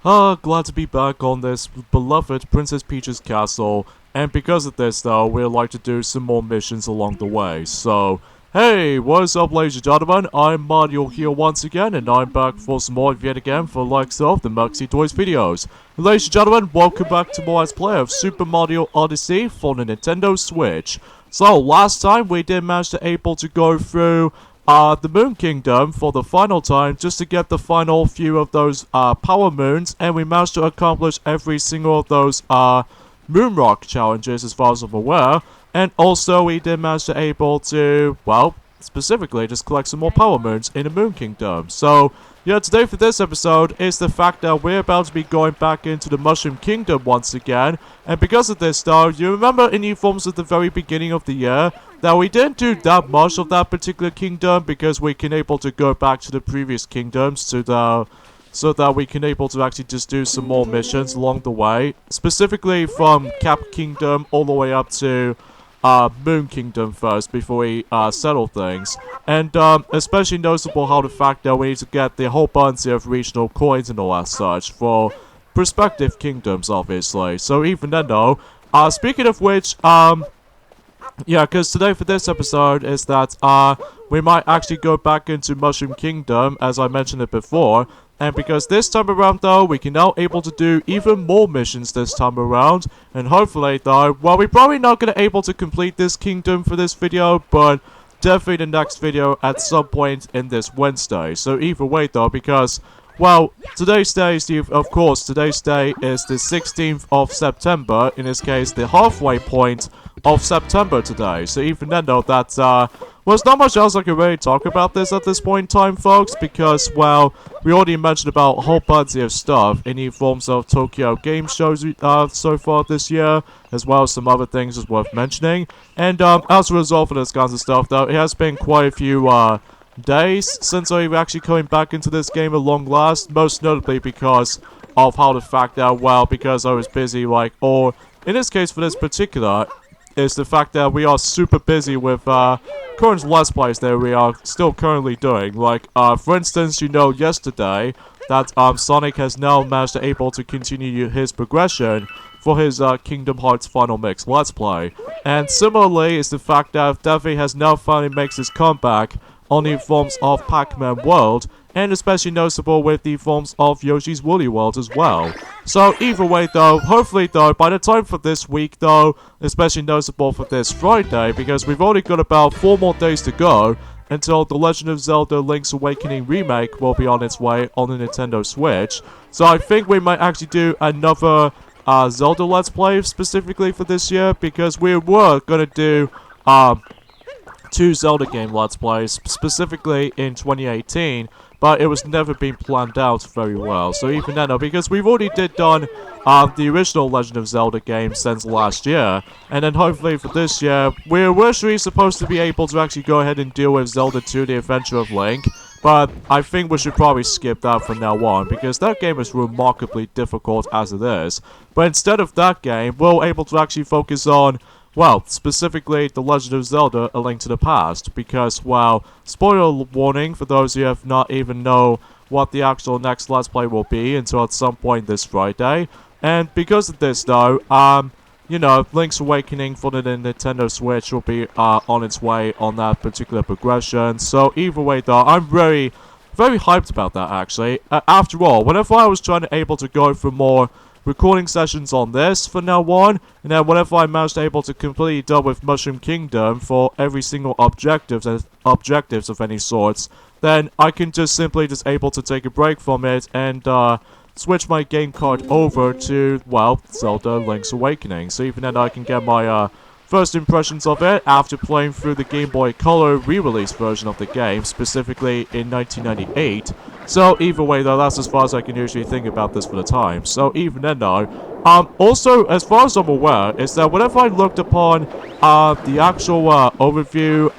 Glad to be back on this beloved Princess Peach's castle, and because of this though, we'd like to do some more missions along the way, so... Hey, what's up ladies and gentlemen, I'm Mario here once again, and I'm back for some more yet again for likes of the Maxi Toys videos. Ladies and gentlemen, welcome back to more Let's Play of Super Mario Odyssey for the Nintendo Switch. So, last time we did manage to able to go through the Moon Kingdom for the final time, just to get the final few of those power moons, and we managed to accomplish every single of those moon rock challenges as far as I'm aware, and also we did manage to able to, well, specifically just collect some more power moons in the Moon Kingdom. So yeah, today for this episode is the fact that we're about to be going back into the Mushroom Kingdom once again, and because of this though, you remember in the forms at the very beginning of the year that we didn't do that much of that particular kingdom because we can able to go back to the previous kingdoms so that we can able to actually just do some more missions along the way, specifically from Cap Kingdom all the way up to Moon Kingdom first before we settle things. And especially noticeable how the fact that we need to get the whole bunch of regional coins and all that such for prospective kingdoms, obviously. So even then though, speaking of which, yeah, because today for this episode is that we might actually go back into Mushroom Kingdom, as I mentioned it before. And because this time around though, we can now able to do even more missions this time around. And hopefully though, well, we're probably not going to able to complete this kingdom for this video, but definitely the next video at some point in this Wednesday. So either way though, because, well, today's day is of course, today's day is the 16th of September, in this case, the halfway point of September today. So even then though, that's, well, there's not much else I can really talk about this at this point in time, folks, because, well, we already mentioned about a whole bunch of stuff in the forms of Tokyo Game Shows so far this year, as well as some other things is worth mentioning. And as a result of this kinds of stuff, though, it has been quite a few days since I've actually coming back into this game at long last, most notably because of how the fact that, well, because I was busy, like, or in this case for this particular, is the fact that we are super busy with current Let's Plays that we are still currently doing. Like, for instance, you know, yesterday that Sonic has now managed to able to continue his progression for his Kingdom Hearts Final Mix Let's Play. And similarly is the fact that Daffy has now finally makes his comeback on the forms of Pac-Man World, and especially noticeable with the forms of Yoshi's Woolly World as well. So either way though, hopefully though, by the time for this week though, especially noticeable for this Friday, because we've only got about 4 more days to go until The Legend of Zelda Link's Awakening remake will be on its way on the Nintendo Switch. So I think we might actually do another Zelda Let's Play specifically for this year, because we were gonna do 2 Zelda game Let's Plays, specifically in 2018, but it was never been planned out very well. So even then, because we've already done the original Legend of Zelda game since last year, and then hopefully for this year, we're originally supposed to be able to actually go ahead and deal with Zelda 2, The Adventure of Link, but I think we should probably skip that from now on, because that game is remarkably difficult as it is. But instead of that game, we're able to actually focus on, well, specifically The Legend of Zelda A Link to the Past, because, well, spoiler warning for those who have not even know what the actual next Let's Play will be until at some point this Friday. And because of this though, you know, Link's Awakening for the Nintendo Switch will be on its way on that particular progression. So either way though, I'm very hyped about that actually. After all, whenever I was trying to able to go for more recording sessions on this for now on, and then whenever I managed to able to completely done with Mushroom Kingdom for every single objectives of any sorts, then I can just simply just able to take a break from it and switch my game card over to, well, Zelda Link's Awakening. So even then I can get my first impressions of it after playing through the Game Boy Color re-release version of the game, specifically in 1998. So either way though, that's as far as I can usually think about this for the time. So even then though, also as far as I'm aware, is that whenever I looked upon the actual overview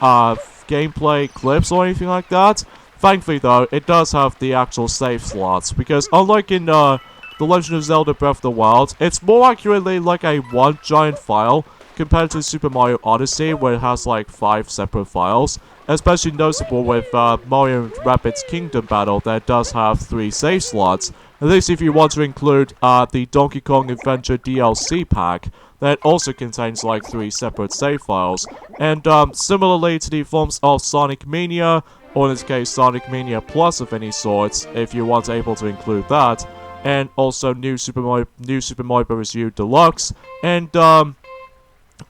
gameplay clips or anything like that, thankfully though, it does have the actual save slots, because unlike in The Legend of Zelda Breath of the Wild, it's more accurately like a one giant file compared to Super Mario Odyssey, where it has like 5 separate files. Especially noticeable with Mario & Rabbids Kingdom Battle that does have 3 save slots, At least if you want to include the Donkey Kong Adventure DLC pack, that also contains like 3 separate save files. And similarly to the forms of Sonic Mania, or in this case Sonic Mania Plus of any sorts, if you want able to include that, and also New Super Mario Bros. U Deluxe, and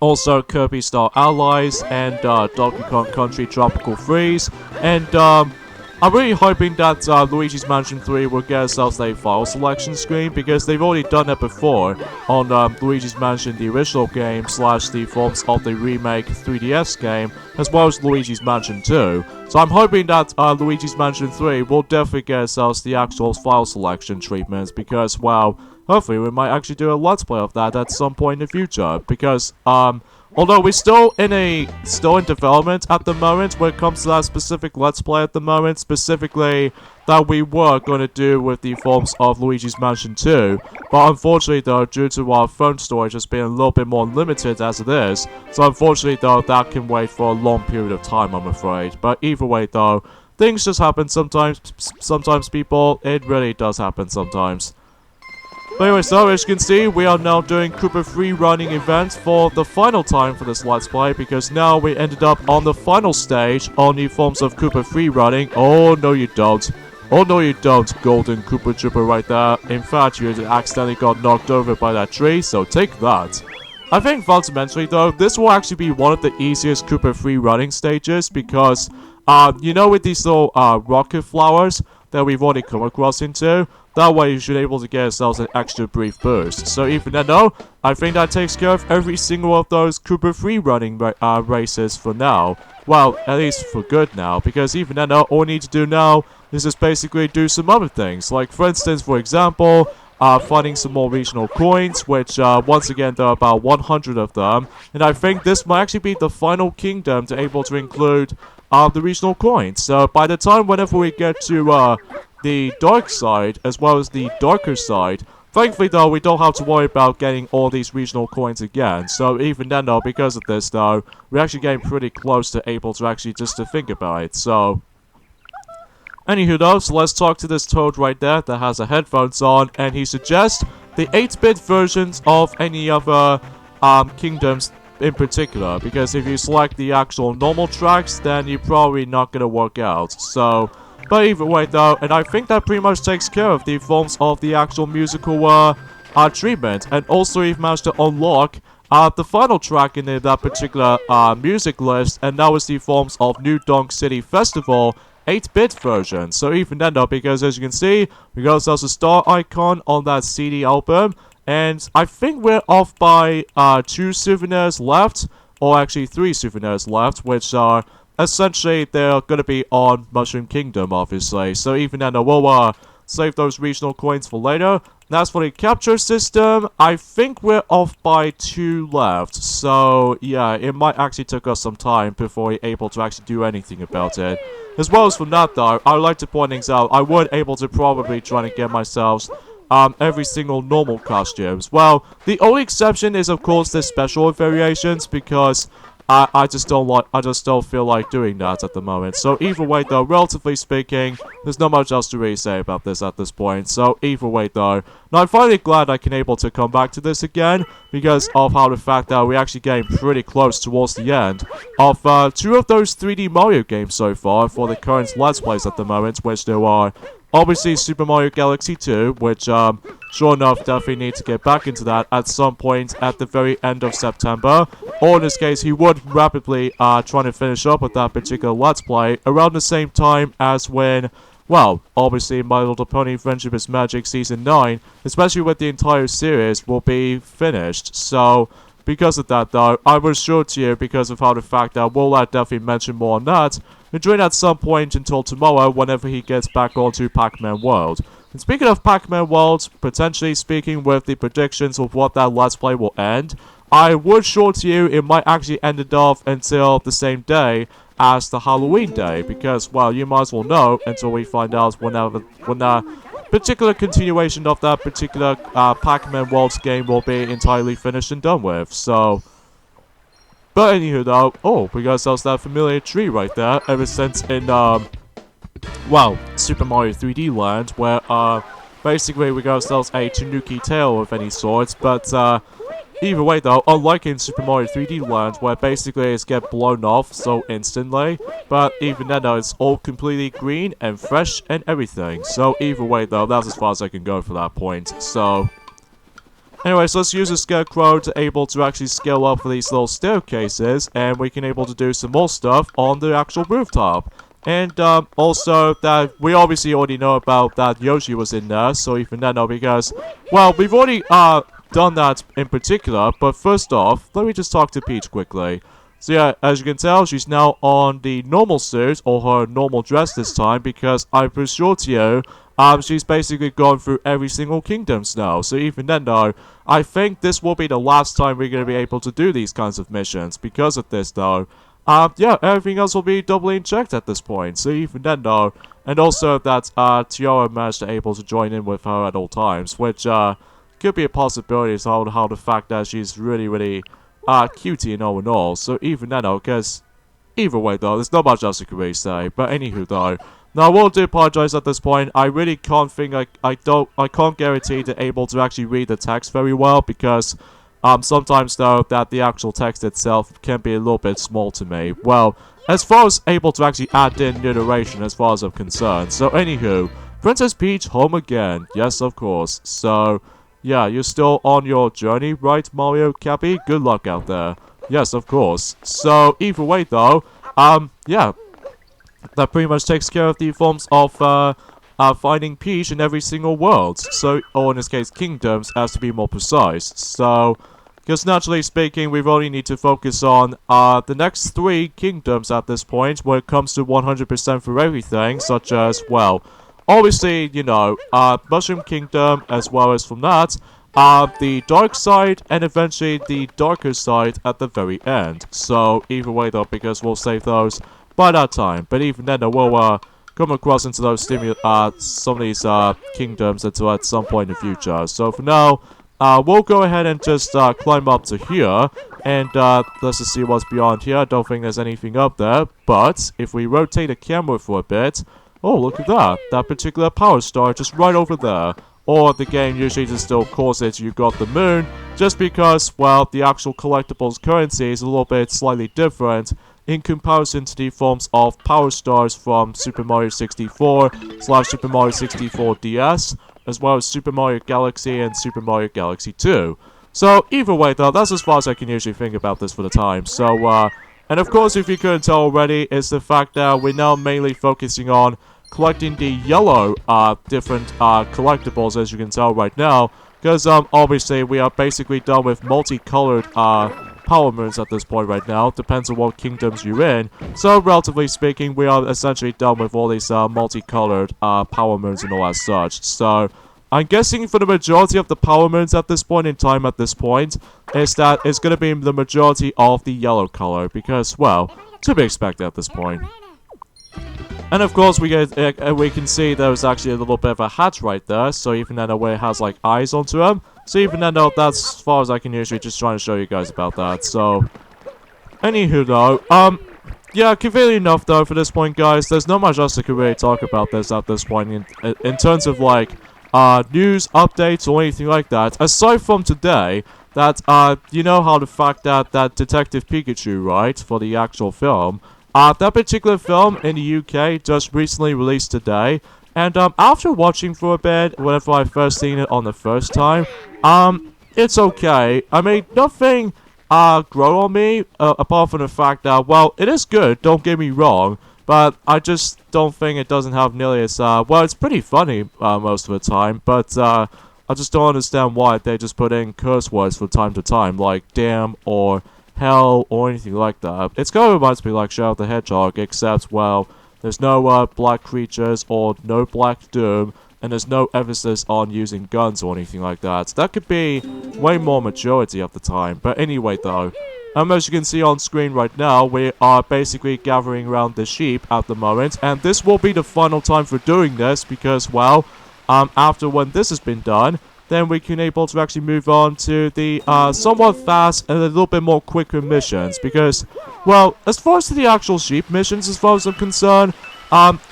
also Kirby Star Allies, and Donkey Kong Country Tropical Freeze, and I'm really hoping that Luigi's Mansion 3 will get ourselves a file selection screen, because they've already done it before on Luigi's Mansion, the original game, slash the forms of the remake 3DS game, as well as Luigi's Mansion 2. So I'm hoping that Luigi's Mansion 3 will definitely get ourselves the actual file selection treatments, because, well, hopefully we might actually do a Let's Play of that at some point in the future, because, although we're still in development at the moment when it comes to that specific Let's Play at the moment, specifically that we were going to do with the forms of Luigi's Mansion 2, but unfortunately though, due to our phone storage just being a little bit more limited as it is, so unfortunately though, that can wait for a long period of time, I'm afraid. But either way though, things just happen sometimes, people, it really does happen sometimes. But anyway, so as you can see, we are now doing Koopa free running events for the final time for this Let's Play, because now we ended up on the final stage on the forms of Koopa free running. Oh no you don't. Oh no you don't, Golden Koopa Trooper right there. In fact, you accidentally got knocked over by that tree, so take that. I think fundamentally though, this will actually be one of the easiest Koopa free running stages, because, you know, with these little rocket flowers that we've already come across into, that way you should be able to get yourselves an extra brief boost. So even then though, I think that takes care of every single of those Koopa free running races for now. Well, at least for good now, because even then though, all we need to do now is just basically do some other things. Like for instance, for example, finding some more regional coins, which once again there are about 100 of them, and I think this might actually be the final kingdom to able to include the regional coins. So by the time whenever we get to the dark side, as well as the darker side, thankfully though, we don't have to worry about getting all these regional coins again. So even then though, because of this though, we're actually getting pretty close to able to actually just to think about it. So anywho though, so let's talk to this toad right there that has the headphones on, and he suggests the 8-bit versions of any other kingdoms in particular, because if you select the actual normal tracks, then you're probably not gonna work out. So but either way though, and I think that pretty much takes care of the forms of the actual musical treatment. And also we've managed to unlock the final track in that particular music list, and that was the forms of New Donk City Festival 8-bit version. So even then though, because as you can see, we got ourselves a star icon on that CD album, and I think we're off by 2 souvenirs left, or actually 3 souvenirs left, which are essentially, they're going to be on Mushroom Kingdom, obviously. So even then, we'll save those regional coins for later. And as for the capture system, I think we're off by 2 left. So yeah, it might actually take us some time before we're able to actually do anything about it. As well as from that though, I would like to point things out, I would able to probably try to get myself every single normal costumes. Well, the only exception is of course the special variations, because I just don't feel like doing that at the moment. So either way though, relatively speaking, there's not much else to really say about this at this point. So either way though, now I'm finally glad I can able to come back to this again, because of how the fact that we're actually getting pretty close towards the end of 2 of those 3D Mario games so far for the current Let's Plays at the moment, which there are obviously Super Mario Galaxy 2, which sure enough definitely need to get back into that at some point at the very end of September. Or in this case, he would rapidly trying to finish up with that particular Let's Play around the same time as when, well, obviously My Little Pony Friendship is Magic Season 9, especially with the entire series, will be finished. So because of that though, I was sure to you, because of how the fact that we'll definitely mention more on that during at some point until tomorrow whenever he gets back onto Pac-Man World. And speaking of Pac-Man World, potentially speaking with the predictions of what that Let's Play will end, I would sure to you it might actually end it off until the same day as the Halloween day, because, well, you might as well know until we find out when that particular continuation of that particular Pac-Man World's game will be entirely finished and done with. So, but anywho though, oh, we got ourselves that familiar tree right there, ever since in, well, Super Mario 3D Land, where, basically we got ourselves a Tanuki tail of any sort, but either way though, unlike in Super Mario 3D Land, where basically it's get blown off so instantly, but even then though, it's all completely green and fresh and everything. So either way though, that's as far as I can go for that point. So anyways, let's use a scarecrow to able to actually scale up for these little staircases, and we can able to do some more stuff on the actual rooftop. And also that we obviously already know about that Yoshi was in there, so even then though, because well, we've already done that in particular, but first off, let me just talk to Peach quickly. So yeah, as you can tell, she's now on the normal suit, or her normal dress this time, because I'm pretty sure to you, she's basically gone through every single kingdoms now. So even then though, I think this will be the last time we're going to be able to do these kinds of missions. Because of this though, yeah, everything else will be doubly checked at this point. So even then though, and also that Tiara managed to able to join in with her at all times, which could be a possibility as how the fact that she's really cutie and all in all. So even then though, because either way though, there's not much else I can really say. But anywho though, now I will do apologize at this point. I really can't think I can't guarantee to able to actually read the text very well, because sometimes though that the actual text itself can be a little bit small to me. Well, as far as able to actually add in narration as far as I'm concerned. So anywho, Princess Peach home again. Yes, of course. So yeah, you're still on your journey, right, Mario Cappy? Good luck out there. Yes, of course. So either way though, yeah, that pretty much takes care of the forms of finding Peach in every single world. So, or in this case, kingdoms, as to be more precise. So, because naturally speaking, we only need to focus on the next 3 kingdoms at this point, when it comes to 100% for everything, such as, well, obviously, you know, Mushroom Kingdom, as well as from that, the dark side, and eventually the darker side at the very end. So, either way though, because we'll save those by that time. But even then, we'll come across into those some of these kingdoms at some point in the future. So for now, we'll go ahead and just climb up to here, and let's just see what's beyond here. I don't think there's anything up there, but if we rotate the camera for a bit, oh, look at that. That particular power star just right over there. Or the game usually just still calls it You Got the Moon, just because, well, the actual collectibles currency is a little bit slightly different in comparison to the forms of power stars from Super Mario 64 / Super Mario 64 DS, as well as Super Mario Galaxy and Super Mario Galaxy 2. So either way though, that's as far as I can usually think about this for the time. So and of course, if you couldn't tell already, is the fact that we're now mainly focusing on collecting the yellow different collectibles, as you can tell right now, because obviously we are basically done with multicolored power moons at this point right now. Depends on what kingdoms you're in. So relatively speaking, we are essentially done with all these multicolored power moons and all as such. So I'm guessing for the majority of the power moons at this point in time, is that it's going to be the majority of the yellow color, because, well, to be expected at this point. And of course, we can see there's actually a little bit of a hat right there, so even then where it has like eyes onto them. So even then though, that's as far as I can usually just trying to show you guys about that. So, anywho though, yeah, conveniently enough though, for this point guys, there's not much else I can really talk about this at this point in terms of like, news, updates, or anything like that. Aside from today, that, you know how the fact that Detective Pikachu, right, for the actual film, that particular film in the UK just recently released today, and after watching for a bit, whenever I first seen it on the first time, it's okay. I mean, nothing grow on me, apart from the fact that, well, it is good, don't get me wrong, but I just don't think it doesn't have nearly as, well, it's pretty funny most of the time, but I just don't understand why they just put in curse words from time to time, like damn or hell or anything like that. It's kind of reminds me like Shadow the Hedgehog, except, well, there's no black creatures or no Black Doom, and there's no emphasis on using guns or anything like that. That could be way more majority of the time. But anyway though, as you can see on screen right now, we are basically gathering around the sheep at the moment, and this will be the final time for doing this, because, well, after when this has been done, then we can able to actually move on to the somewhat fast and a little bit more quicker missions, because, well, as far as the actual sheep missions, as far as I'm concerned,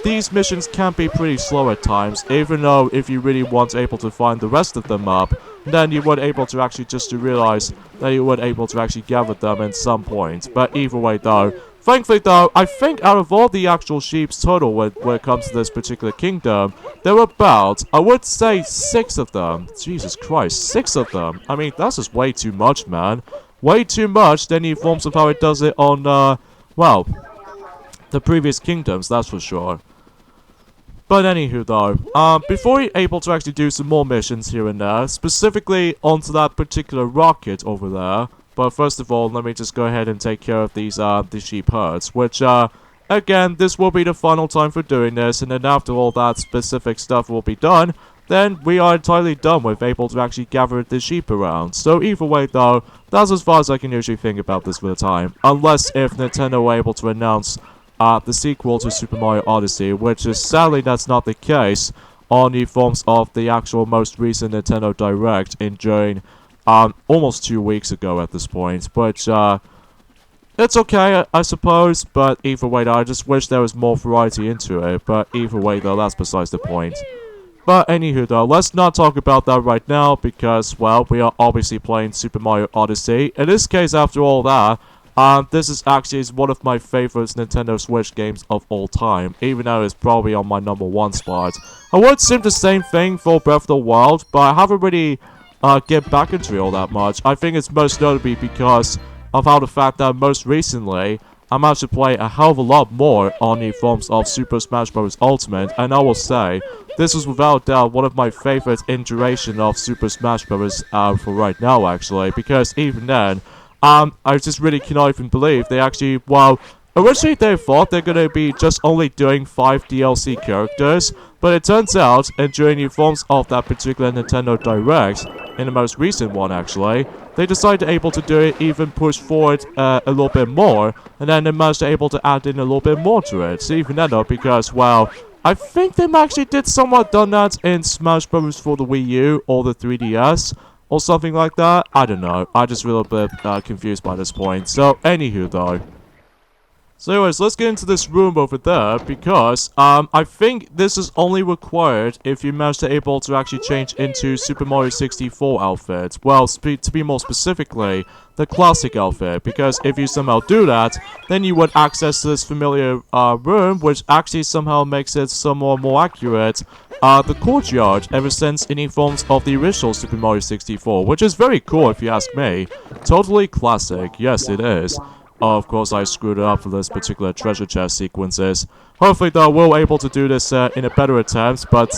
these missions can be pretty slow at times, even though if you really weren't able to find the rest of them up, then you weren't able to actually just to realize that you weren't able to actually gather them at some point. But either way though, thankfully though, I think out of all the actual sheeps total when it comes to this particular kingdom, there were about, I would say 6 of them. Jesus Christ, 6 of them. I mean, that's just way too much, man. Way too much than the forms of how it does it on, well, the previous kingdoms, that's for sure. But anywho though, before you're able to actually do some more missions here and there, specifically onto that particular rocket over there, but first of all, let me just go ahead and take care of these, the sheep herds, which, again, this will be the final time for doing this, and then after all that specific stuff will be done, then we are entirely done with able to actually gather the sheep around. So either way though, that's as far as I can usually think about this for the time, unless if Nintendo were able to announce the sequel to Super Mario Odyssey, which is sadly that's not the case on the forms of the actual most recent Nintendo Direct during almost 2 weeks ago at this point. But it's okay, I suppose, but either way though, I just wish there was more variety into it, but either way though, that's besides the point. But anywho though, let's not talk about that right now because, well, we are obviously playing Super Mario Odyssey. In this case, after all that, this is actually one of my favorite Nintendo Switch games of all time, even though it's probably on my #1 spot. I would say the same thing for Breath of the Wild, but I haven't really get back into it all that much. I think it's most notably because of how the fact that most recently, I'm actually playing a hell of a lot more on the forms of Super Smash Bros. Ultimate, and I will say, this is without doubt one of my favorites in duration of Super Smash Bros. For right now actually, because even then, I just really cannot even believe they actually, well, originally they thought they're gonna be just only doing 5 DLC characters, but it turns out, and during the forms of that particular Nintendo Direct, in the most recent one actually, they decided able to do it, even push forward a little bit more, and then they managed to able to add in a little bit more to it. So even then though, because, well, I think they actually did somewhat done that in Smash Bros. For the Wii U or the 3DS, or something like that. I don't know. I just feel a bit confused by this point. So, anywho though. So anyways, let's get into this room over there, because, I think this is only required if you manage to able to actually change into Super Mario 64 outfit. Well, to be more specifically, the classic outfit, because if you somehow do that, then you would access this familiar, room, which actually somehow makes it somewhat more accurate, the courtyard, ever since any forms of the original Super Mario 64, which is very cool if you ask me. Totally classic, yes it is. Of course, I screwed it up for this particular treasure chest sequences. Hopefully, though, we'll able to do this in a better attempt, but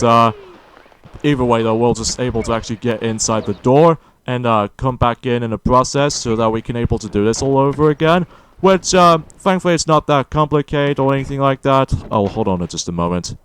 either way, though, we'll just able to actually get inside the door and come back in the process so that we can able to do this all over again. Which, thankfully, it's not that complicated or anything like that. Oh, hold on just a moment.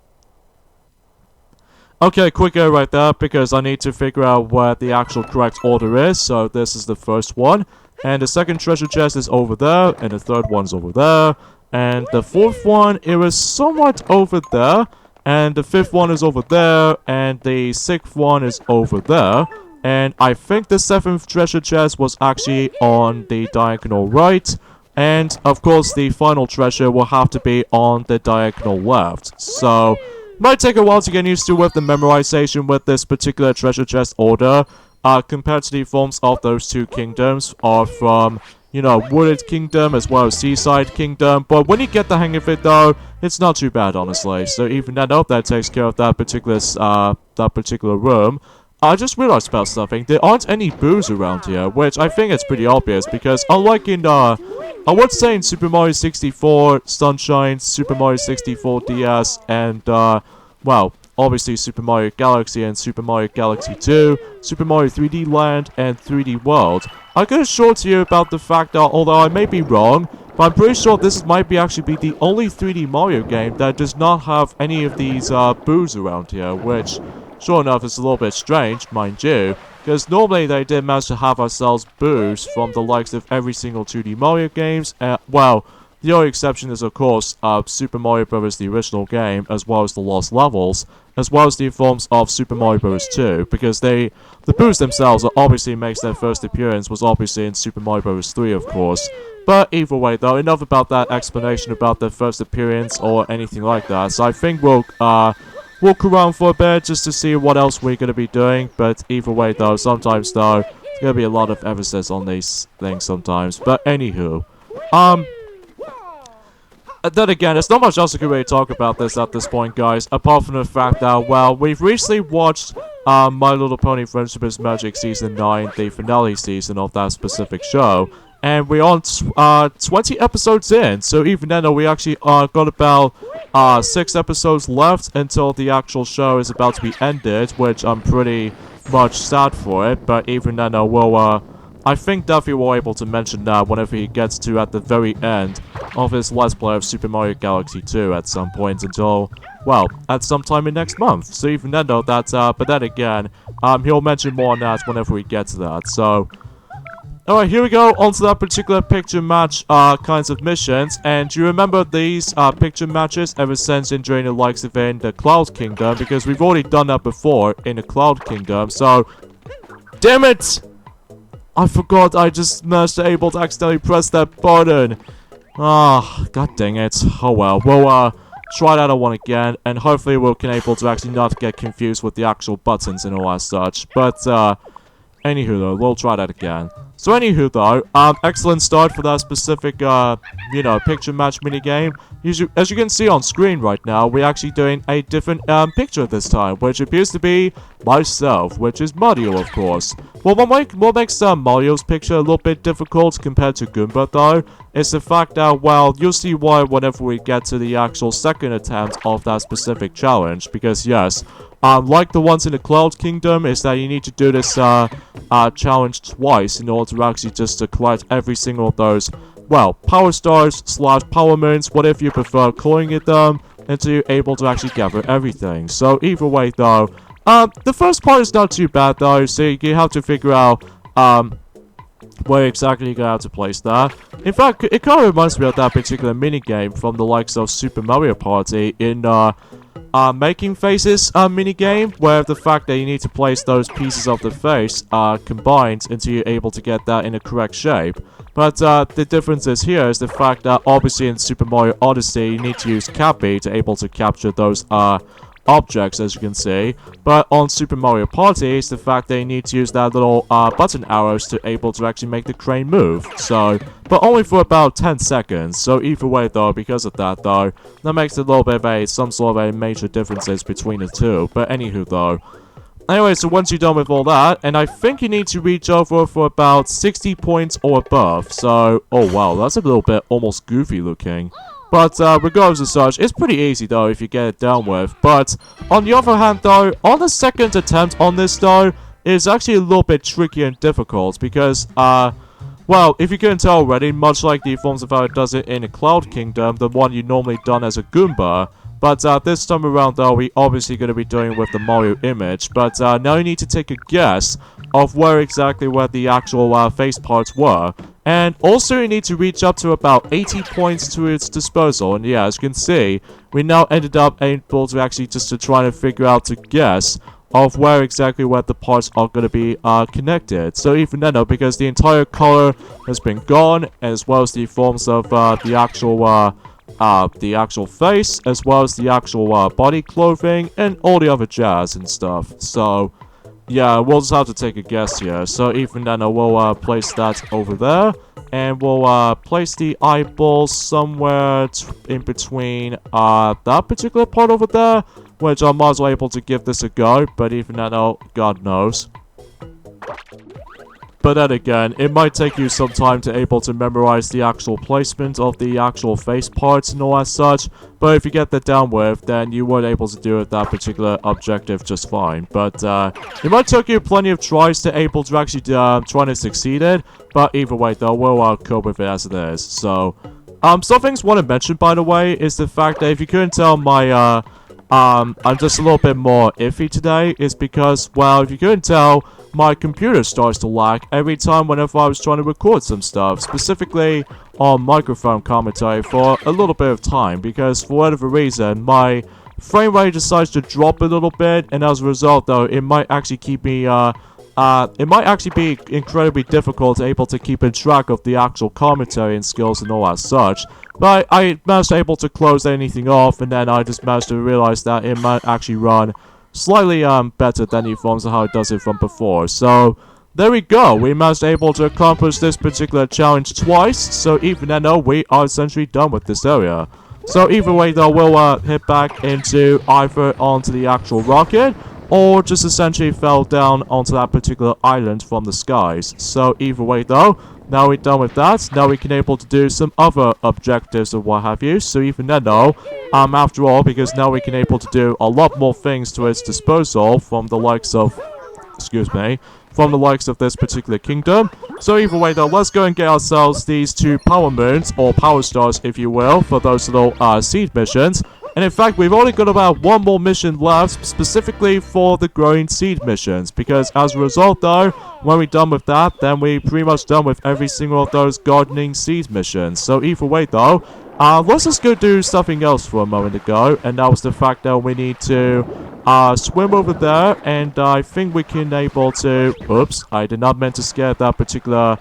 Okay, quick go right there, because I need to figure out where the actual correct order is. So this is the first one, and the second treasure chest is over there, and the third one's over there, and the fourth one, it was somewhat over there, and the fifth one is over there, and the sixth one is over there, and I think the seventh treasure chest was actually on the diagonal right, and of course the final treasure will have to be on the diagonal left. So might take a while to get used to with the memorization with this particular treasure chest order, compared to the forms of those two kingdoms, are from, you know, Wooded Kingdom as well as Seaside Kingdom, but when you get the hang of it though, it's not too bad honestly. So even then, that takes care of that particular room. I just realized about something. There aren't any boos around here, which I think it's pretty obvious, because unlike in, I would say in Super Mario 64 Sunshine, Super Mario 64 DS, and, well, obviously Super Mario Galaxy and Super Mario Galaxy 2, Super Mario 3D Land, and 3D World, I can assure to you about the fact that, although I may be wrong, but I'm pretty sure this might actually be the only 3D Mario game that does not have any of these, boos around here, which, sure enough, is a little bit strange, mind you, because normally they did manage to have ourselves boos from the likes of every single 2D Mario games, well, the only exception is, of course, Super Mario Bros. The original game, as well as the Lost Levels, as well as the forms of Super Mario Bros. 2, because the boos themselves obviously makes their first appearance was obviously in Super Mario Bros. 3, of course, But either way, though, enough about that explanation about their first appearance or anything like that. So I think we'll walk around for a bit just to see what else we're going to be doing. But either way, though, sometimes, though, there's going to be a lot of emphasis on these things sometimes. But anywho, then again, there's not much else I can really talk about this at this point, guys, apart from the fact that, well, we've recently watched My Little Pony Friendship is Magic Season 9, the finale season of that specific show, and we're on 20 episodes in, so even then, we actually got about 6 episodes left until the actual show is about to be ended, which I'm pretty much sad for it, but even then, we'll, I think definitely we're able to mention that whenever he gets to at the very end of his Let's Play of Super Mario Galaxy 2 at some point until, well, at some time in next month. So even then though, that's, but then again, he'll mention more on that whenever we get to that, so... Alright, here we go, onto that particular picture match, kinds of missions, and do you remember these, picture matches ever since during the likes of in the Cloud Kingdom, because we've already done that before in the Cloud Kingdom, so... Damn it! I forgot I just managed to able to accidentally press that button. Ah, god dang it. Oh well, we'll try that one again, and hopefully we'll be able to actually not get confused with the actual buttons and all that such. But, anywho though, we'll try that again. So anywho though, excellent start for that specific, you know, picture match minigame. As you can see on screen right now, we're actually doing a different, picture this time, which appears to be myself, which is Mario, of course. Well, what makes Mario's picture a little bit difficult compared to Goomba, though, is the fact that, well, you'll see why whenever we get to the actual second attempt of that specific challenge, because yes, like the ones in the Cloud Kingdom, is that you need to do this, challenge twice in order to actually just to collect every single of those, well, Power Stars / Power Moons, whatever you prefer calling it them, until you're able to actually gather everything. So either way, though, the first part is not too bad, though, so you have to figure out, where exactly you're gonna have to place that. In fact, it kind of reminds me of that particular minigame from the likes of Super Mario Party in, Making Faces minigame, where the fact that you need to place those pieces of the face combined until you're able to get that in the correct shape. But the difference is here is the fact that obviously in Super Mario Odyssey you need to use Cappy to able to capture those objects, as you can see. But on Super Mario Party, it's the fact that you need to use that little button arrows to able to actually make the crane move. So, but only for about 10 seconds. So either way though, because of that though, that makes a little bit of some sort of a major differences between the two. But anywho though. Anyway, so once you're done with all that, and I think you need to reach over for about 60 points or above. So, oh wow, that's a little bit almost goofy looking. But regardless of such, it's pretty easy though if you get it down with. But on the other hand though, on the second attempt on this though, it's actually a little bit tricky and difficult because, well, if you couldn't tell already, much like the forms of how it does it in the Cloud Kingdom, the one you normally done as a Goomba. But this time around though, we obviously going to be doing with the Mario image. But now you need to take a guess of where the actual face parts were. And also you need to reach up to about 80 points to its disposal. And yeah, as you can see, we now ended up able to actually just to try to figure out to guess of where the parts are going to be connected. So even then, because the entire color has been gone, as well as the forms of the actual face, as well as the actual body clothing, and all the other jazz and stuff. So yeah, we'll just have to take a guess here. So even then, we'll place that over there, and we'll place the eyeballs somewhere in between that particular part over there, which I might as well able to give this a go. But even then, God knows. But then again, it might take you some time to able to memorize the actual placement of the actual face parts and all that such. But if you get that down with, then you were able to do that particular objective just fine. But it might take you plenty of tries to able to actually try to succeed it. But either way though, we'll cope with it as it is. So, some things I want to mention by the way is the fact that if you couldn't tell my I'm just a little bit more iffy today, is because, well, if you couldn't tell, my computer starts to lag every time whenever I was trying to record some stuff, specifically on microphone commentary for a little bit of time, because for whatever reason, my frame rate decides to drop a little bit, and as a result, though, it might actually keep me, it might actually be incredibly difficult able to keep in track of the actual commentary and skills and all that such. But I managed to able to close anything off, and then I just managed to realize that it might actually run slightly better than the forms of how it does it from before. So there we go. We managed able to accomplish this particular challenge twice. So even then, we are essentially done with this area. So either way though, we'll head back into either onto the actual rocket, or just essentially fell down onto that particular island from the skies. So either way though, now we're done with that. Now we can able to do some other objectives or what have you. So even then though, after all, because now we can able to do a lot more things to its disposal from the likes of, from the likes of this particular kingdom. So either way though, let's go and get ourselves these 2 power moons, or power stars if you will, for those little seed missions. And in fact, we've only got about 1 more mission left, specifically for the growing seed missions. Because as a result though, when we're done with that, then we're pretty much done with every single of those gardening seed missions. So either way though, let's just go do something else for a moment ago. And that was the fact that we need to swim over there. And I think we can able to... Oops, I did not mean to scare that particular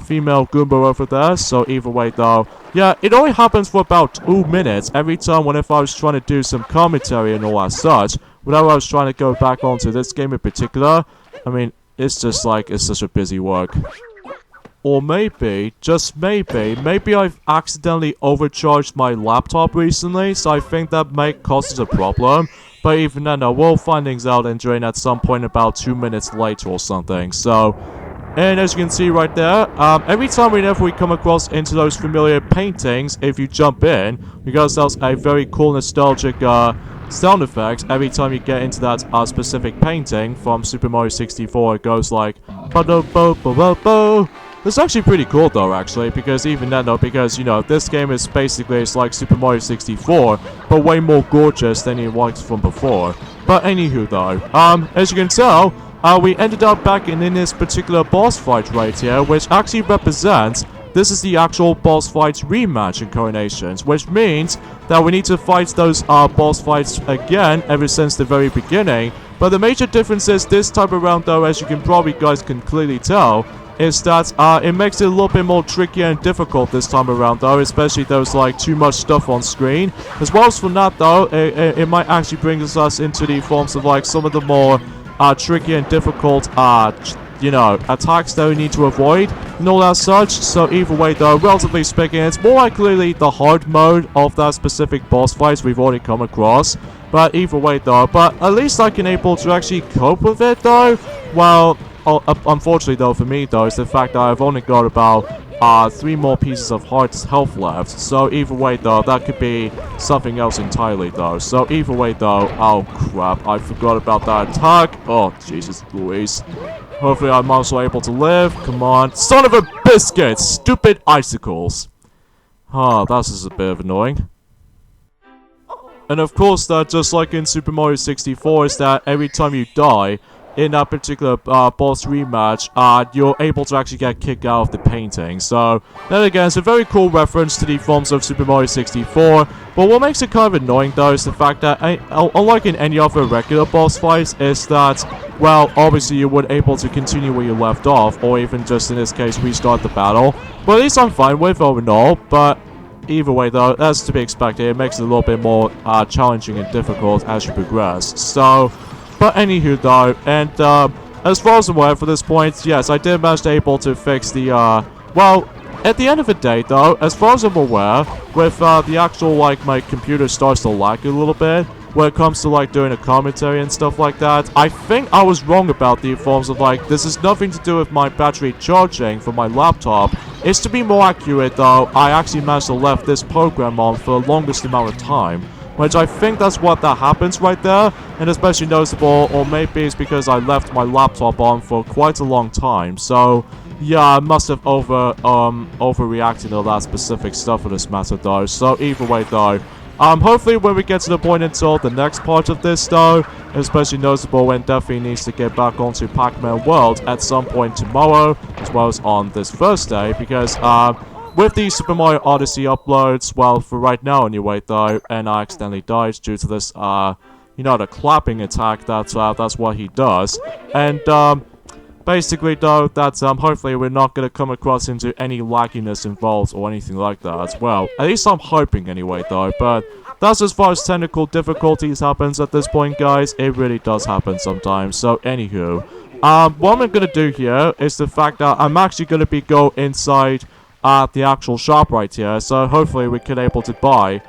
female Goomba over there. So either way though, yeah, it only happens for about 2 minutes every time whenever I was trying to do some commentary and all that such. Whenever I was trying to go back onto this game in particular, I mean, it's just like, it's such a busy work. Or maybe, just maybe I've accidentally overcharged my laptop recently, so I think that might cause us a problem. But even then, we'll find things out and join at some point about 2 minutes later or something. So, and as you can see right there, every time whenever we come across into those familiar paintings, if you jump in, we got ourselves a very cool nostalgic sound effect. Every time you get into that specific painting from Super Mario 64, it goes like ba-do-bo-bo-bo-bo. It's actually pretty cool though, actually, because even then though, because, you know, this game is basically, it's like Super Mario 64, but way more gorgeous than it was from before. But anywho though, as you can tell, we ended up back in this particular boss fight right here, which actually represents, this is the actual boss fights rematch incarnations, which means that we need to fight those boss fights again ever since the very beginning. But the major difference is this time around though, as you can probably guys can clearly tell, is that it makes it a little bit more tricky and difficult this time around though, especially there's like too much stuff on screen. As well as from that though, it might actually bring us into the forms of like some of the more tricky and difficult, you know, attacks that we need to avoid and all that such. So either way though, relatively speaking, it's more like clearly the hard mode of that specific boss fights we've already come across. But either way though, but at least I can able to actually cope with it though. Well, unfortunately though for me though, is the fact that I've only got about 3 more pieces of health left. So either way though, that could be something else entirely though. So either way though, oh crap, I forgot about that attack. Oh Jesus Louise. Hopefully I'm also able to live. Come on. Son of a biscuit! Stupid icicles. Ah, that's just a bit of annoying. And of course that, just like in Super Mario 64, is that every time you die in that particular boss rematch, you're able to actually get kicked out of the painting. So, then again, it's a very cool reference to the forms of Super Mario 64. But what makes it kind of annoying, though, is the fact that, unlike in any other regular boss fights, is that, well, obviously you would able to continue where you left off, or even just in this case, restart the battle. But at least I'm fine with all in all, but either way, though, that's to be expected. It makes it a little bit more challenging and difficult as you progress. So, but anywho, though, and as far as I'm aware for this point, yes, I did manage to able to fix the, well, at the end of the day, though, as far as I'm aware, with the actual, like, my computer starts to lag a little bit when it comes to, like, doing a commentary and stuff like that. I think I was wrong about the forms of, like, this is nothing to do with my battery charging for my laptop. It's to be more accurate, though, I actually managed to left this program on for the longest amount of time, which I think that's what that happens right there, and especially noticeable, or maybe it's because I left my laptop on for quite a long time. So yeah, I must have overreacted to that specific stuff for this matter though. So either way though, hopefully when we get to the point until the next part of this though, especially noticeable when definitely needs to get back onto Pac-Man World at some point tomorrow, as well as on this Thursday, because with the Super Mario Odyssey uploads, well, for right now anyway though, and I accidentally died due to this, you know, the clapping attack, that's what he does. And, basically though, that hopefully we're not gonna come across into any lagginess involved or anything like that. Well, at least I'm hoping anyway though, but that's as far as technical difficulties happens at this point, guys. It really does happen sometimes. So anywho, what I'm gonna do here is the fact that I'm actually gonna be go inside the actual shop right here, so hopefully we can able to buy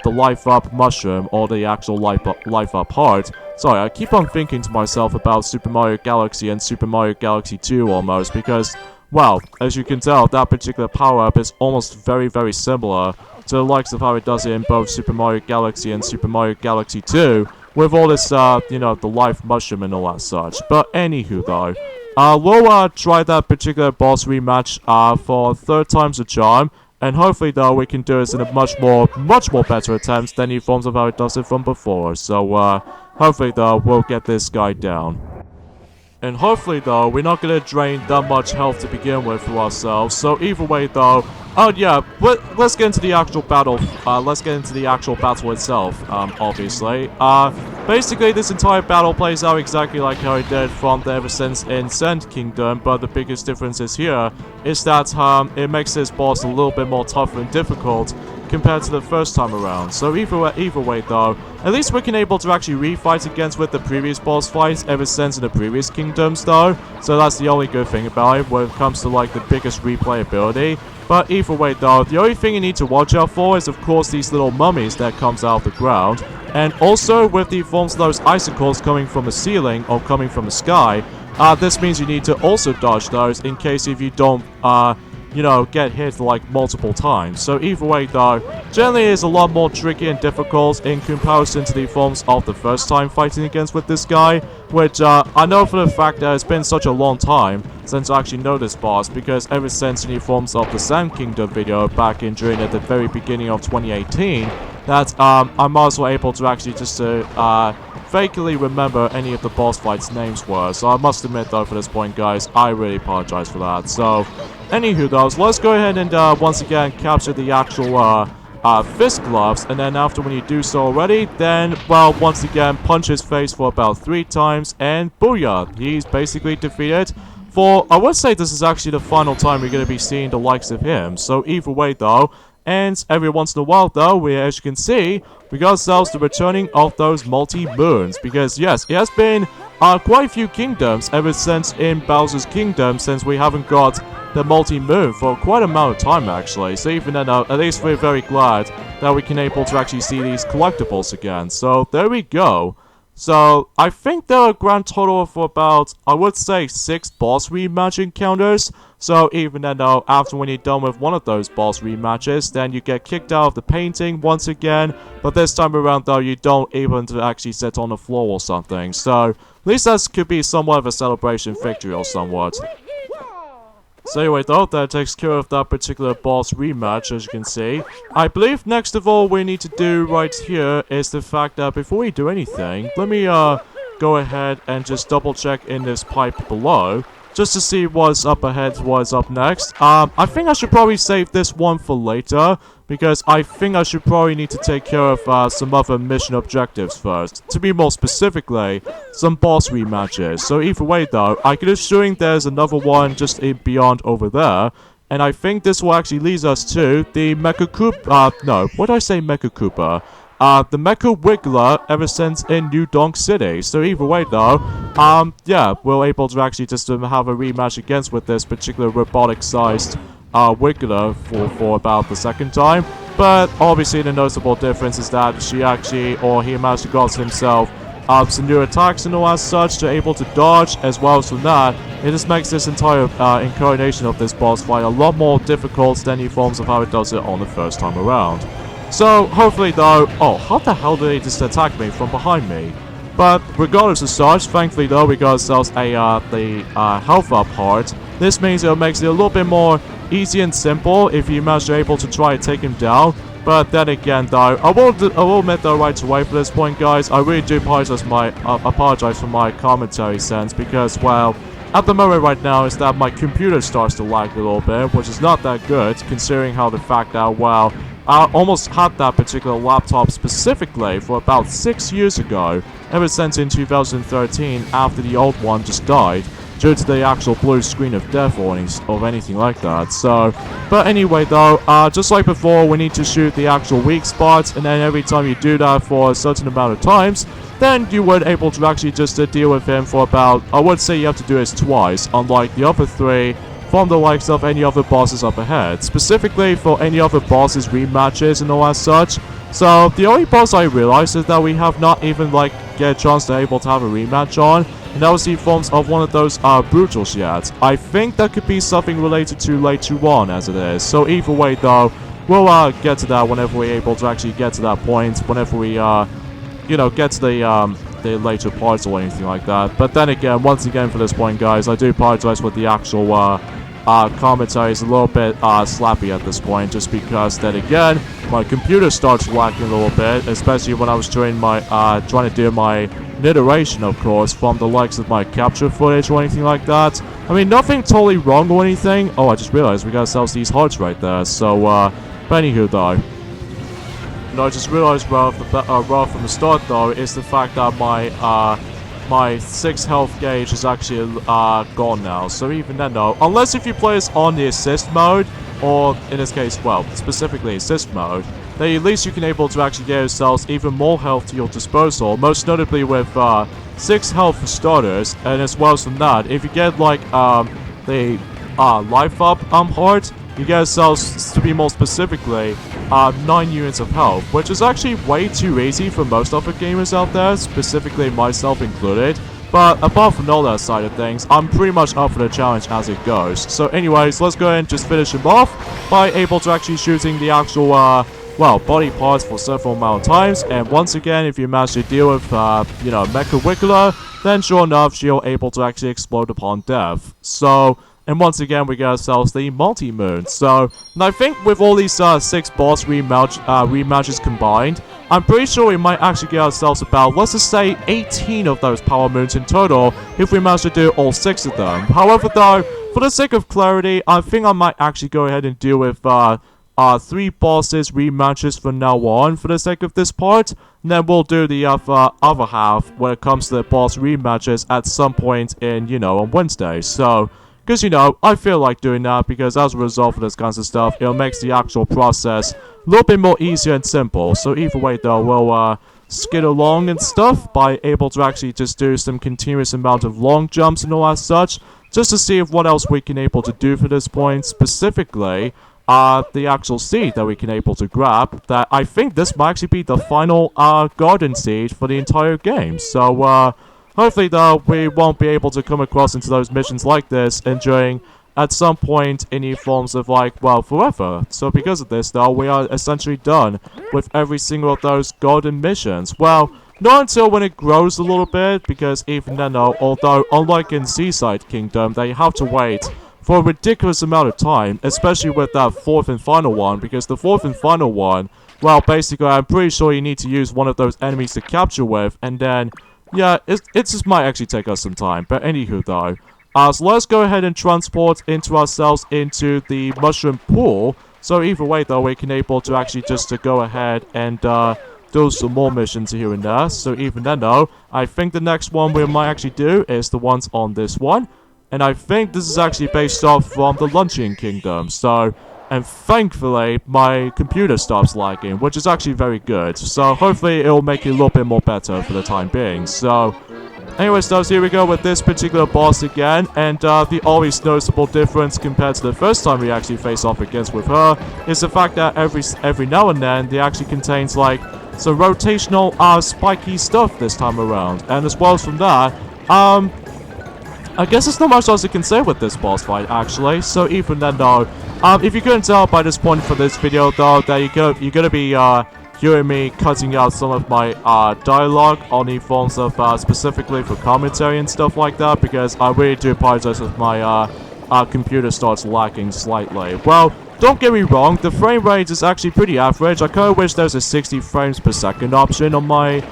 the life up mushroom or the actual life up heart. Sorry, I keep on thinking to myself about Super Mario Galaxy and Super Mario Galaxy 2 almost, because, well, as you can tell, that particular power-up is almost very, very similar to the likes of how it does it in both Super Mario Galaxy and Super Mario Galaxy 2, with all this, you know, the life mushroom and all that such. But anywho, though, we'll try that particular boss rematch for 3rd time's a charm, and hopefully, though, we can do this in a much more better attempt than any forms of how it does it from before. So, hopefully, though, we'll get this guy down. And hopefully, though, we're not going to drain that much health to begin with for ourselves. So either way, though, oh yeah, let's get into the actual battle. Let's get into the actual battle itself, obviously. Basically, this entire battle plays out exactly like how it did from the Ever Since in Sand Kingdom, but the biggest difference is here is that it makes this boss a little bit more tough and difficult compared to the first time around. So either way though, at least we can able to actually refight against with the previous boss fights ever since in the previous kingdoms though. So that's the only good thing about it when it comes to like the biggest replayability. But either way though, the only thing you need to watch out for is of course these little mummies that comes out of the ground. And also with the forms of those icicles coming from the ceiling or coming from the sky, this means you need to also dodge those in case if you don't you know, get hit like multiple times. So either way though, generally it is a lot more tricky and difficult in comparison to the forms of the first time fighting against with this guy, which I know for the fact that it's been such a long time since I actually know this boss, because ever since any forms of the Sand Kingdom video back in during at the very beginning of 2018, that I'm also able to actually just vaguely remember any of the boss fights' names were. So I must admit though, for this point guys, I really apologize for that. So anywho though, so let's go ahead and once again capture the actual fist gloves, and then after when you do so already, then, well, once again punch his face for about 3 times, and booyah, he's basically defeated. For, I would say this is actually the final time we're going to be seeing the likes of him. So either way though, and every once in a while though, as you can see, we got ourselves the returning of those multi-moons, because yes, it has been quite a few kingdoms ever since in Bowser's Kingdom, since we haven't got the multi-moon for quite a amount of time actually. So even then, at least we're very glad that we can able to actually see these collectibles again. So there we go. So I think there are a grand total of about, I would say, 6 boss rematch encounters. So even then though, after when you're done with one of those boss rematches, then you get kicked out of the painting once again. But this time around though, you don't even to actually sit on the floor or something. So at least that could be somewhat of a celebration victory or somewhat. So anyway though, that takes care of that particular boss rematch, as you can see. I believe next of all we need to do right here is the fact that before we do anything, let me go ahead and just double check in this pipe below, just to see what's up ahead, what's up next. I think I should probably save this one for later, because I think I should probably need to take care of some other mission objectives first. To be more specifically, some boss rematches. So either way though, I could assume there's another one just beyond over there. And I think this will actually lead us to the Mecha Koopa, no, what did I say Mecha Koopa? The Mecha Wiggler ever since in New Donk City. So either way though, yeah, we're able to actually just have a rematch against with this particular robotic-sized Wiggler for about the 2nd time. But obviously the noticeable difference is that she actually, or he managed to got himself some new attacks and all as such to able to dodge, as well as from that, it just makes this entire incarnation of this boss fight a lot more difficult than any forms of how it does it on the first time around. So hopefully though, oh, how the hell did they just attack me from behind me? But regardless of such, thankfully though, we got ourselves the health up heart. This means it makes it a little bit more easy and simple if you manage to able to try to take him down. But then again though, I will admit though right away for this point guys, I really do apologize for my commentary sense, because, well, at the moment right now is that my computer starts to lag a little bit, which is not that good considering how the fact that, well, I almost had that particular laptop specifically for about 6 years ago, ever since in 2013 after the old one just died. due to the actual blue screen of death or anything like that. So, but anyway though, just like before, we need to shoot the actual weak spots, and then every time you do that for a certain amount of times, then you would able to actually just deal with him for about, I would say you have to do this twice, unlike the other 3 from the likes of any other bosses up ahead, specifically for any other bosses rematches and all that such. So the only boss I realized is that we have not even like get a chance to able to have a rematch on, and that was the forms of one of those brutals yet. I think that could be something related to later on as it is. So either way though, we'll get to that whenever we're able to actually get to that point, whenever we you know, get to the later parts or anything like that. But then again, once again for this point guys, I do apologize for the actual commentary is a little bit slappy at this point, just because then again my computer starts lacking a little bit, especially when I was doing my trying to do my narration, of course, from the likes of my capture footage or anything like that. I mean, nothing totally wrong or anything. Oh, I just realized we got ourselves these hearts right there. So but anywho though, no, I just realized right from the start though is the fact that my 6 health gauge is actually gone now. So even then though, unless if you play this on the assist mode, or in this case, well, specifically assist mode, then at least you can able to actually get yourselves even more health to your disposal, most notably with 6 health for starters, and as well as from that, if you get like the life up heart, you get yourselves, to be more specifically, 9 units of health, which is actually way too easy for most other gamers out there, specifically myself included. But apart from all that side of things, I'm pretty much up for the challenge as it goes. So anyways, let's go ahead and just finish him off by able to actually shooting the actual, well, body parts for several amount of times. And once again, if you manage to deal with, you know, Mecha Wiggler, then sure enough, she'll able to actually explode upon death. So, and once again, we get ourselves the multi-moon. So, and I think with all these 6 boss rematches combined, I'm pretty sure we might actually get ourselves about, let's just say, 18 of those power moons in total, if we manage to do all 6 of them. However though, for the sake of clarity, I think I might actually go ahead and deal with 3 bosses rematches from now on for the sake of this part. And then we'll do the other half when it comes to the boss rematches at some point in, you know, on Wednesday. So, because, you know, I feel like doing that because as a result of this kinds of stuff, it makes the actual process a little bit more easier and simple. So either way though, we'll skid along and stuff by able to actually just do some continuous amount of long jumps and all that such, just to see if what else we can able to do for this point, specifically the actual seed that we can able to grab, that I think this might actually be the final garden seed for the entire game. So hopefully though, we won't be able to come across into those missions like this and during at some point any forms of like, well, forever. So because of this though, we are essentially done with every single of those golden missions. Well, not until when it grows a little bit, because even then though, although unlike in Seaside Kingdom, they have to wait for a ridiculous amount of time, especially with that 4th and final one, because the 4th and final one, well, basically I'm pretty sure you need to use one of those enemies to capture with, and then yeah, it just might actually take us some time. But anywho though, so let's go ahead and transport into ourselves into the mushroom pool. So either way though, we can able to actually just to go ahead and do some more missions here and there. So even then though, I think the next one we might actually do is the ones on this one. And I think this is actually based off from the Luncheon Kingdom. So, and thankfully, my computer stops lagging, which is actually very good. So hopefully it'll make it a little bit more better for the time being. So, anyways, though, here we go with this particular boss again. And the always noticeable difference compared to the first time we actually face off against with her is the fact that every now and then, they actually contains, like, some rotational, spiky stuff this time around. And as well as from that, I guess there's not much else I can say with this boss fight, actually. So even then, though, if you couldn't tell by this point for this video, though, that you're gonna be hearing me cutting out some of my dialogue on the forms of specifically for commentary and stuff like that, because I really do apologize if my computer starts lagging slightly. Well, don't get me wrong, the frame rate is actually pretty average. I kinda wish there was a 60 frames per second option on my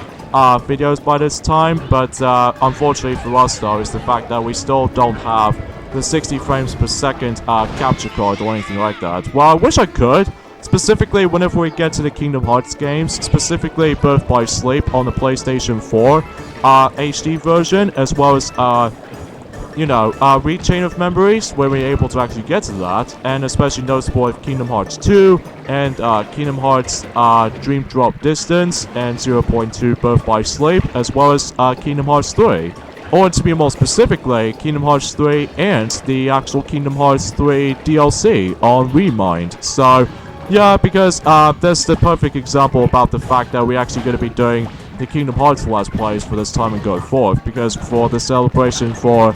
videos by this time, but unfortunately for us though, is the fact that we still don't have the 60 frames per second capture card or anything like that. Well, I wish I could, specifically whenever we get to the Kingdom Hearts games, specifically Birth by Sleep on the PlayStation 4 HD version, as well as read Chain of Memories when we're able to actually get to that, and especially noticeable with Kingdom Hearts 2 and Kingdom Hearts Dream Drop Distance and 0.2 Birth by Sleep, as well as Kingdom Hearts 3. Or to be more specifically, Kingdom Hearts 3 and the actual Kingdom Hearts 3 DLC on Remind. So, yeah, because that's the perfect example about the fact that we're actually going to be doing the Kingdom Hearts Let's Plays for this time and go forth, because for the celebration for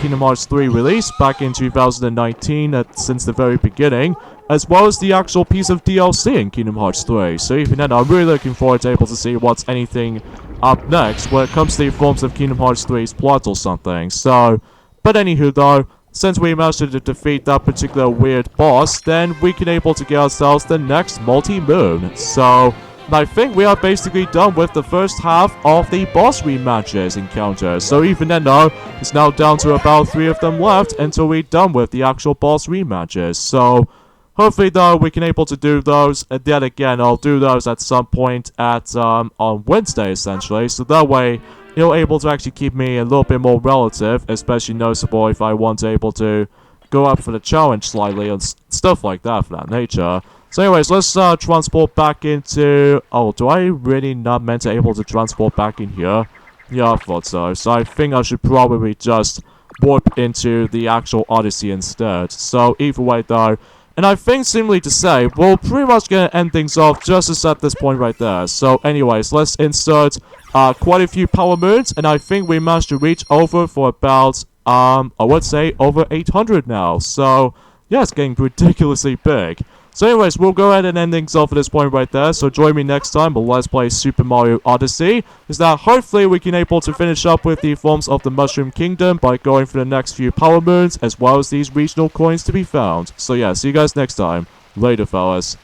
Kingdom Hearts 3 release back in 2019 since the very beginning, as well as the actual piece of DLC in Kingdom Hearts 3. So even then, I'm really looking forward to able to see what's anything up next when it comes to the forms of Kingdom Hearts 3's plot or something. So, but anywho though, since we managed to defeat that particular weird boss, then we can able to get ourselves the next multi-moon. So, I think we are basically done with the first half of the boss rematches encounters. So even then though, it's now down to about 3 of them left until we're done with the actual boss rematches. So, hopefully though, we can able to do those, and then again, I'll do those at some point at, on Wednesday essentially, so that way, you're able to actually keep me a little bit more relative, especially noticeable if I want to able to go up for the challenge slightly and stuff like that for that nature. So anyways, let's transport back into... Oh, do I really not meant to able to transport back in here? Yeah, I thought so. So I think I should probably just warp into the actual Odyssey instead. So either way though, and I think simply to say, we're pretty much gonna end things off just as at this point right there. So anyways, let's insert quite a few power moons, and I think we managed to reach over for about, I would say over 800 now. So yeah, it's getting ridiculously big. So anyways, we'll go ahead and end things off at this point right there. So join me next time when Let's Play Super Mario Odyssey. Is that hopefully we can able to finish up with the forms of the Mushroom Kingdom by going for the next few power moons, as well as these regional coins to be found. So yeah, see you guys next time. Later, fellas.